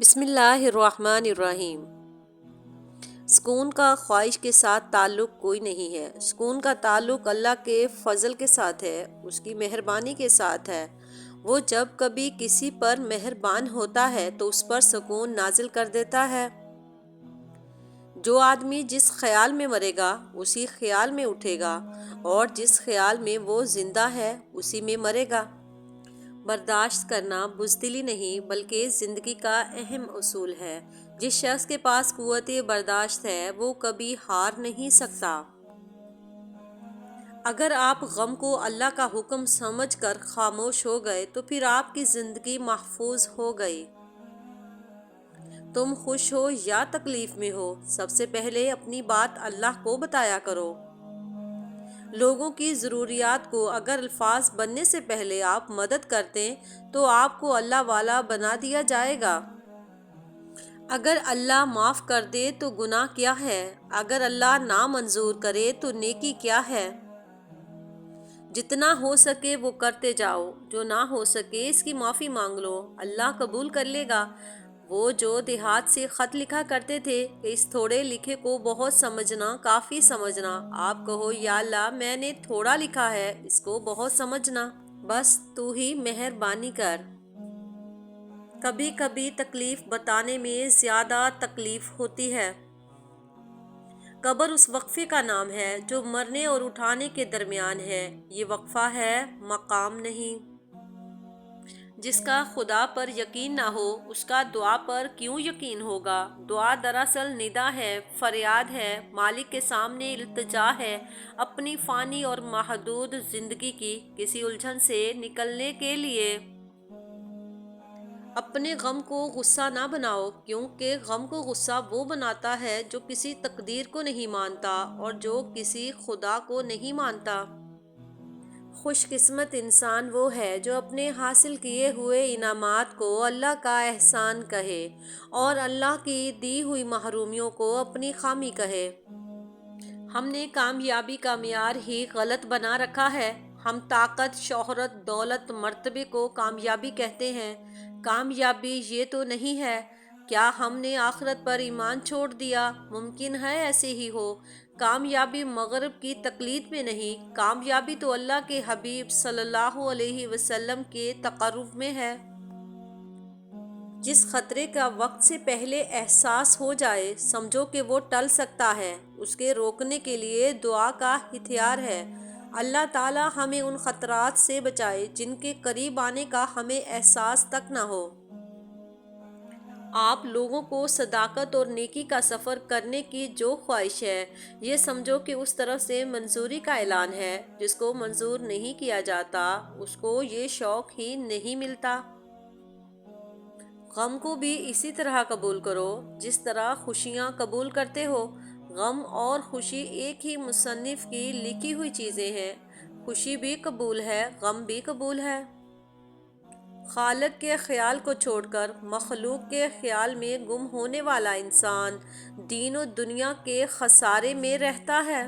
بسم اللہ الرحمن الرحیم۔ سکون کا خواہش کے ساتھ تعلق کوئی نہیں ہے۔ سکون کا تعلق اللہ کے فضل کے ساتھ ہے، اس کی مہربانی کے ساتھ ہے۔ وہ جب کبھی کسی پر مہربان ہوتا ہے تو اس پر سکون نازل کر دیتا ہے۔ جو آدمی جس خیال میں مرے گا اسی خیال میں اٹھے گا، اور جس خیال میں وہ زندہ ہے اسی میں مرے گا۔ برداشت کرنا بزدلی نہیں بلکہ زندگی کا اہم اصول ہے۔ جس شخص کے پاس قوت برداشت ہے وہ کبھی ہار نہیں سکتا۔ اگر آپ غم کو اللہ کا حکم سمجھ کر خاموش ہو گئے تو پھر آپ کی زندگی محفوظ ہو گئی۔ تم خوش ہو یا تکلیف میں ہو، سب سے پہلے اپنی بات اللہ کو بتایا کرو۔ لوگوں کی ضروریات کو اگر الفاظ بننے سے پہلے آپ مدد کرتے تو آپ کو اللہ والا بنا دیا جائے گا۔ اگر اللہ معاف کر دے تو گناہ کیا ہے؟ اگر اللہ نامنظور کرے تو نیکی کیا ہے؟ جتنا ہو سکے وہ کرتے جاؤ، جو نہ ہو سکے اس کی معافی مانگ لو، اللہ قبول کر لے گا۔ وہ جو دیہات سے خط لکھا کرتے تھے کہ اس تھوڑے لکھے کو بہت سمجھنا کافی سمجھنا، آپ کہو یا اللہ میں نے تھوڑا لکھا ہے، اس کو بہت سمجھنا، بس تو ہی مہربانی کر۔ کبھی کبھی تکلیف بتانے میں زیادہ تکلیف ہوتی ہے۔ قبر اس وقفے کا نام ہے جو مرنے اور اٹھانے کے درمیان ہے۔ یہ وقفہ ہے، مقام نہیں۔ جس کا خدا پر یقین نہ ہو اس کا دعا پر کیوں یقین ہوگا؟ دعا دراصل ندا ہے، فریاد ہے، مالک کے سامنے التجا ہے، اپنی فانی اور محدود زندگی کی کسی الجھن سے نکلنے کے لیے۔ اپنے غم کو غصہ نہ بناؤ، کیونکہ غم کو غصہ وہ بناتا ہے جو کسی تقدیر کو نہیں مانتا اور جو کسی خدا کو نہیں مانتا۔ خوش قسمت انسان وہ ہے جو اپنے حاصل کیے ہوئے انعامات کو اللہ کا احسان کہے اور اللہ کی دی ہوئی محرومیوں کو اپنی خامی کہے۔ ہم نے کامیابی کا معیار ہی غلط بنا رکھا ہے۔ ہم طاقت، شہرت، دولت، مرتبے کو کامیابی کہتے ہیں۔ کامیابی یہ تو نہیں ہے۔ کیا ہم نے آخرت پر ایمان چھوڑ دیا؟ ممکن ہے ایسے ہی ہو۔ کامیابی مغرب کی تقلید میں نہیں، کامیابی تو اللہ کے حبیب صلی اللہ علیہ وسلم کے تقرب میں ہے۔ جس خطرے کا وقت سے پہلے احساس ہو جائے سمجھو کہ وہ ٹل سکتا ہے، اس کے روکنے کے لیے دعا کا ہتھیار ہے۔ اللہ تعالی ہمیں ان خطرات سے بچائے جن کے قریب آنے کا ہمیں احساس تک نہ ہو۔ آپ لوگوں کو صداقت اور نیکی کا سفر کرنے کی جو خواہش ہے، یہ سمجھو کہ اس طرف سے منظوری کا اعلان ہے۔ جس کو منظور نہیں کیا جاتا اس کو یہ شوق ہی نہیں ملتا۔ غم کو بھی اسی طرح قبول کرو جس طرح خوشیاں قبول کرتے ہو۔ غم اور خوشی ایک ہی مصنف کی لکھی ہوئی چیزیں ہیں۔ خوشی بھی قبول ہے، غم بھی قبول ہے۔ خالق کے خیال کو چھوڑ کر مخلوق کے خیال میں گم ہونے والا انسان دین و دنیا کے خسارے میں رہتا ہے۔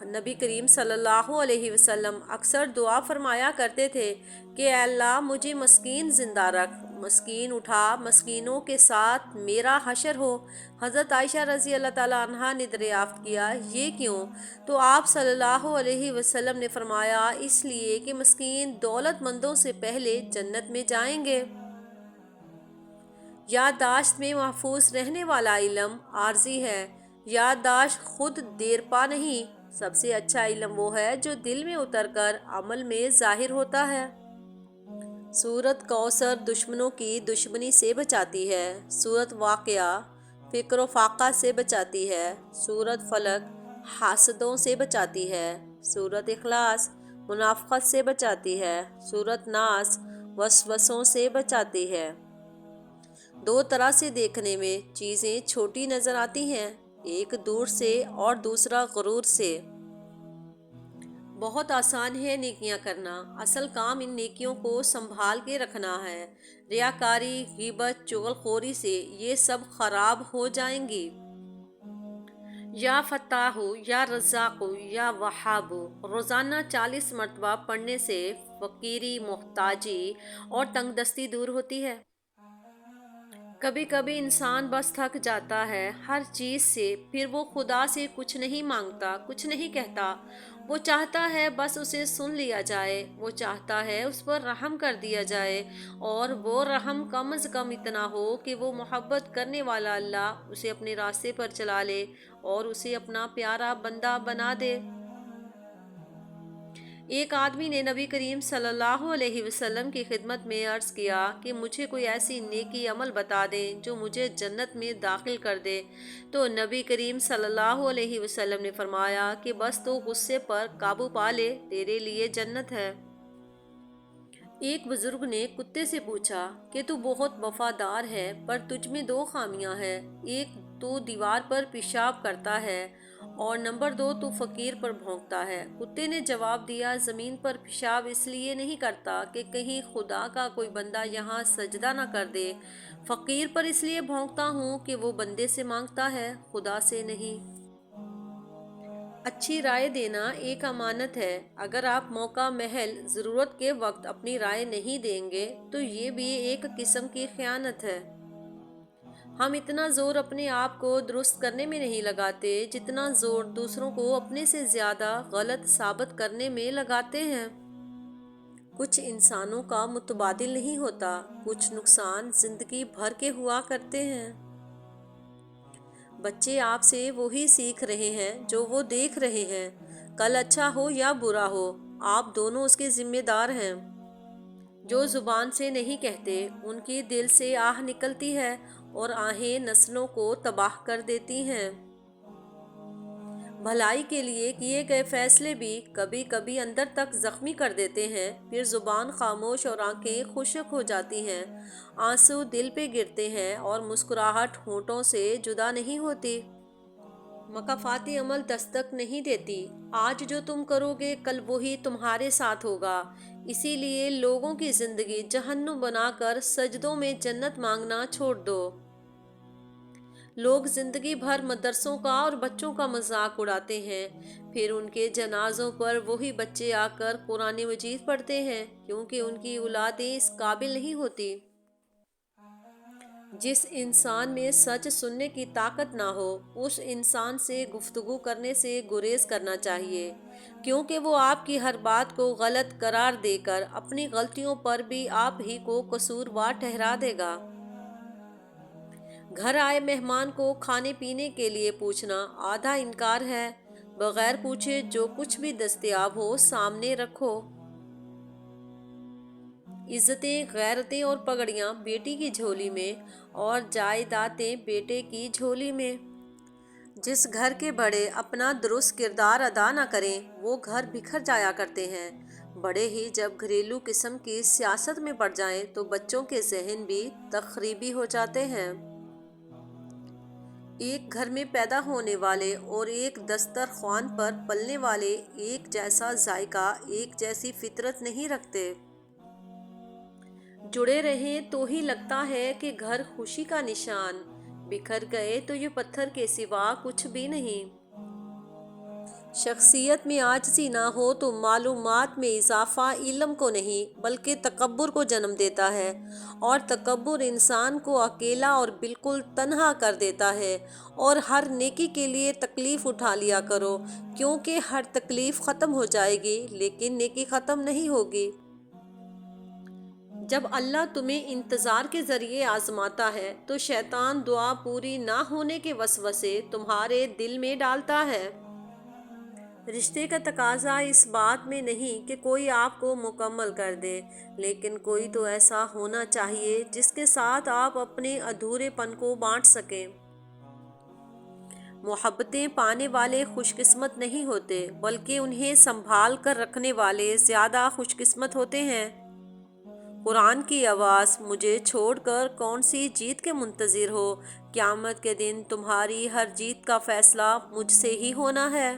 نبی کریم صلی اللہ علیہ وسلم اکثر دعا فرمایا کرتے تھے کہ اے اللہ مجھے مسکین زندہ رکھ، مسکین اٹھا، مسکینوں کے ساتھ میرا حشر ہو۔ حضرت عائشہ رضی اللہ تعالیٰ عنہا نے دریافت کیا یہ کیوں؟ تو آپ صلی اللہ علیہ وسلم نے فرمایا اس لیے کہ مسکین دولت مندوں سے پہلے جنت میں جائیں گے۔ یادداشت میں محفوظ رہنے والا علم عارضی ہے، یادداشت خود دیرپا نہیں۔ سب سے اچھا علم وہ ہے جو دل میں اتر کر عمل میں ظاہر ہوتا ہے۔ سورۃ کوثر دشمنوں کی دشمنی سے بچاتی ہے۔ سورۃ واقعہ فکر و فاقہ سے بچاتی ہے۔ سورۃ فلق حاسدوں سے بچاتی ہے۔ سورۃ اخلاص منافقت سے بچاتی ہے۔ سورۃ ناس وسوسوں سے بچاتی ہے۔ دو طرح سے دیکھنے میں چیزیں چھوٹی نظر آتی ہیں، ایک دور سے اور دوسرا غرور سے۔ بہت آسان ہے نیکیاں کرنا، اصل کام ان نیکیوں کو سنبھال کے رکھنا ہے۔ ریاکاری، غیبت، چغل خوری سے یہ سب خراب ہو جائیں گی۔ یا فتاح یا رزاق یا وہاب روزانہ 40 مرتبہ پڑھنے سے فقیری، محتاجی اور تنگ دستی دور ہوتی ہے۔ کبھی کبھی انسان بس تھک جاتا ہے ہر چیز سے، پھر وہ خدا سے کچھ نہیں مانگتا، کچھ نہیں کہتا۔ وہ چاہتا ہے بس اسے سن لیا جائے، وہ چاہتا ہے اس پر رحم کر دیا جائے، اور وہ رحم کم از کم اتنا ہو کہ وہ محبت کرنے والا اللہ اسے اپنے راستے پر چلا لے اور اسے اپنا پیارا بندہ بنا دے۔ ایک آدمی نے نبی کریم صلی اللہ علیہ وسلم کی خدمت میں عرض کیا کہ مجھے کوئی ایسی نیکی عمل بتا دیں جو مجھے جنت میں داخل کر دے، تو نبی کریم صلی اللہ علیہ وسلم نے فرمایا کہ بس تو غصے پر قابو پا لے، تیرے لیے جنت ہے۔ ایک بزرگ نے کتے سے پوچھا کہ تو بہت وفادار ہے پر تجھ میں دو خامیاں ہیں، ایک تو دیوار پر پیشاب کرتا ہے اور نمبر دو تو فقیر پر بھونکتا ہے۔ کتے نے جواب دیا، زمین پر پیشاب اس لیے نہیں کرتا کہ کہیں خدا کا کوئی بندہ یہاں سجدہ نہ کر دے، فقیر پر اس لیے بھونکتا ہوں کہ وہ بندے سے مانگتا ہے، خدا سے نہیں۔ اچھی رائے دینا ایک امانت ہے، اگر آپ موقع محل ضرورت کے وقت اپنی رائے نہیں دیں گے تو یہ بھی ایک قسم کی خیانت ہے۔ ہم اتنا زور اپنے آپ کو درست کرنے میں نہیں لگاتے جتنا زور دوسروں کو اپنے سے زیادہ غلط ثابت کرنے میں لگاتے ہیں۔ کچھ انسانوں کا متبادل نہیں ہوتا، کچھ نقصان زندگی بھر کے ہوا کرتے ہیں۔ بچے آپ سے وہی سیکھ رہے ہیں جو وہ دیکھ رہے ہیں، کل اچھا ہو یا برا ہو، آپ دونوں اس کے ذمہ دار ہیں۔ جو زبان سے نہیں کہتے ان کی دل سے آہ نکلتی ہے، اور آہیں نسلوں کو تباہ کر دیتی ہیں۔ بھلائی کے لیے کیے گئے فیصلے بھی کبھی کبھی اندر تک زخمی کر دیتے ہیں، پھر زبان خاموش اور آنکھیں خشک ہو جاتی ہیں، آنسو دل پہ گرتے ہیں اور مسکراہٹ ہونٹوں سے جدا نہیں ہوتی۔ مکافاتی عمل دستک نہیں دیتی، آج جو تم کرو گے کل وہی تمہارے ساتھ ہوگا۔ اسی لیے لوگوں کی زندگی جہنم بنا کر سجدوں میں جنت مانگنا چھوڑ دو۔ لوگ زندگی بھر مدرسوں کا اور بچوں کا مذاق اڑاتے ہیں، پھر ان کے جنازوں پر وہی بچے آ کر قرآن مجید پڑھتے ہیں، کیونکہ ان کی اولادیں اس قابل نہیں ہوتی۔ جس انسان میں سچ سننے کی طاقت نہ ہو، اس انسان سے گفتگو کرنے سے گریز کرنا چاہیے، کیونکہ وہ آپ کی ہر بات کو غلط قرار دے کر اپنی غلطیوں پر بھی آپ ہی کو قصوروار ٹھہرا دے گا۔ گھر آئے مہمان کو کھانے پینے کے لیے پوچھنا آدھا انکار ہے، بغیر پوچھے جو کچھ بھی دستیاب ہو سامنے رکھو۔ عزتیں، غیرتیں اور پگڑیاں بیٹی کی جھولی میں اور جائیدادیں بیٹے کی جھولی میں۔ جس گھر کے بڑے اپنا درست کردار ادا نہ کریں وہ گھر بکھر جایا کرتے ہیں۔ بڑے ہی جب گھریلو قسم کی سیاست میں پڑ جائیں تو بچوں کے ذہن بھی تخریبی ہو جاتے ہیں۔ ایک گھر میں پیدا ہونے والے اور ایک دسترخوان پر پلنے والے ایک جیسا ذائقہ، ایک جیسی فطرت نہیں رکھتے۔ جڑے رہیں تو ہی لگتا ہے کہ گھر خوشی کا نشان، بکھر گئے تو یہ پتھر کے سوا کچھ بھی نہیں۔ شخصیت میں عاجزی نہ ہو تو معلومات میں اضافہ علم کو نہیں بلکہ تکبر کو جنم دیتا ہے، اور تکبر انسان کو اکیلا اور بالکل تنہا کر دیتا ہے۔ اور ہر نیکی کے لیے تکلیف اٹھا لیا کرو، کیونکہ ہر تکلیف ختم ہو جائے گی لیکن نیکی ختم نہیں ہوگی۔ جب اللہ تمہیں انتظار کے ذریعے آزماتا ہے تو شیطان دعا پوری نہ ہونے کے وسوسے تمہارے دل میں ڈالتا ہے۔ رشتے کا تقاضا اس بات میں نہیں کہ کوئی آپ کو مکمل کر دے، لیکن کوئی تو ایسا ہونا چاہیے جس کے ساتھ آپ اپنے ادھورے پن کو بانٹ سکیں۔ محبتیں پانے والے خوش قسمت نہیں ہوتے بلکہ انہیں سنبھال کر رکھنے والے زیادہ خوش قسمت ہوتے ہیں۔ قرآن کی آواز، مجھے چھوڑ کر کون سی جیت کے منتظر ہو؟ قیامت کے دن تمہاری ہر جیت کا فیصلہ مجھ سے ہی ہونا ہے۔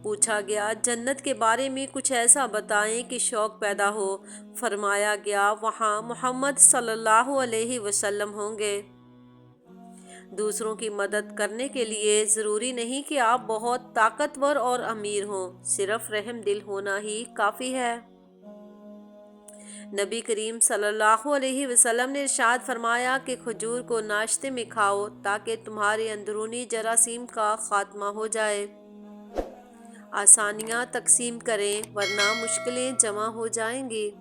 پوچھا گیا، جنت کے بارے میں کچھ ایسا بتائیں کہ شوق پیدا ہو۔ فرمایا گیا، وہاں محمد صلی اللہ علیہ وسلم ہوں گے۔ دوسروں کی مدد کرنے کے لیے ضروری نہیں کہ آپ بہت طاقتور اور امیر ہوں، صرف رحم دل ہونا ہی کافی ہے۔ نبی کریم صلی اللہ علیہ وسلم نے ارشاد فرمایا کہ کھجور کو ناشتے میں کھاؤ تاکہ تمہارے اندرونی جراثیم کا خاتمہ ہو جائے۔ آسانیاں تقسیم کریں ورنہ مشکلیں جمع ہو جائیں گی۔